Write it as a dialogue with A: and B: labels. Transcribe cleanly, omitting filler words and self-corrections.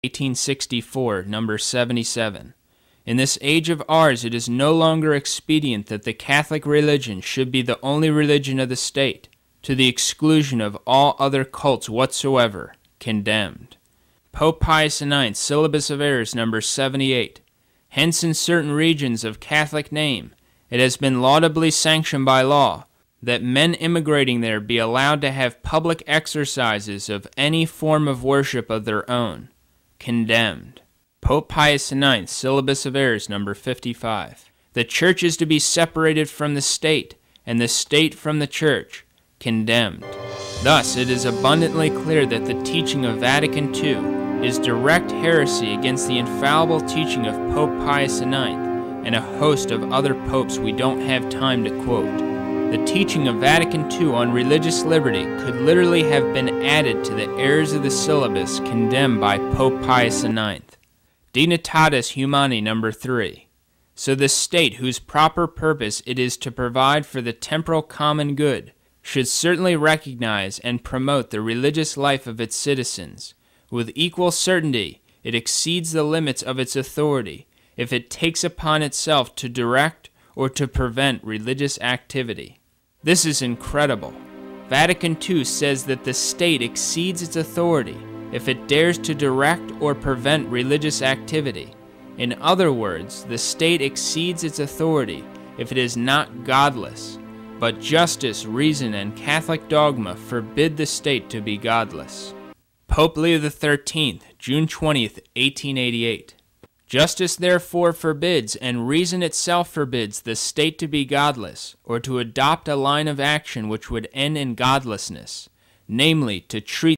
A: 1864, number 77. In this age of ours, it is no longer expedient that the Catholic religion should be the only religion of the state, to the exclusion of all other cults whatsoever, condemned. Pope Pius IX, Syllabus of Errors, number 78. Hence in certain regions of Catholic name, it has been laudably sanctioned by law, that men immigrating there be allowed to have public exercises of any form of worship of their own, condemned. Pope Pius IX, Syllabus of Errors, number 55. The Church is to be separated from the state, and the state from the Church, condemned. Thus, it is abundantly clear that the teaching of Vatican II is direct heresy against the infallible teaching of Pope Pius IX and a host of other popes we don't have time to quote. The teaching of Vatican II on religious liberty could literally have been added to the errors of the syllabus condemned by Pope Pius IX. Dignitatis Humani, number 3. So the state, whose proper purpose it is to provide for the temporal common good, should certainly recognize and promote the religious life of its citizens. With equal certainty, it exceeds the limits of its authority if it takes upon itself to direct or to prevent religious activity. This is incredible. Vatican II says that the state exceeds its authority if it dares to direct or prevent religious activity. In other words, the state exceeds its authority if it is not godless, but justice, reason, and Catholic dogma forbid the state to be godless. Pope Leo XIII, June 20th, 1888. Justice therefore forbids, and reason itself forbids, the state to be godless, or to adopt a line of action which would end in godlessness, namely, to treat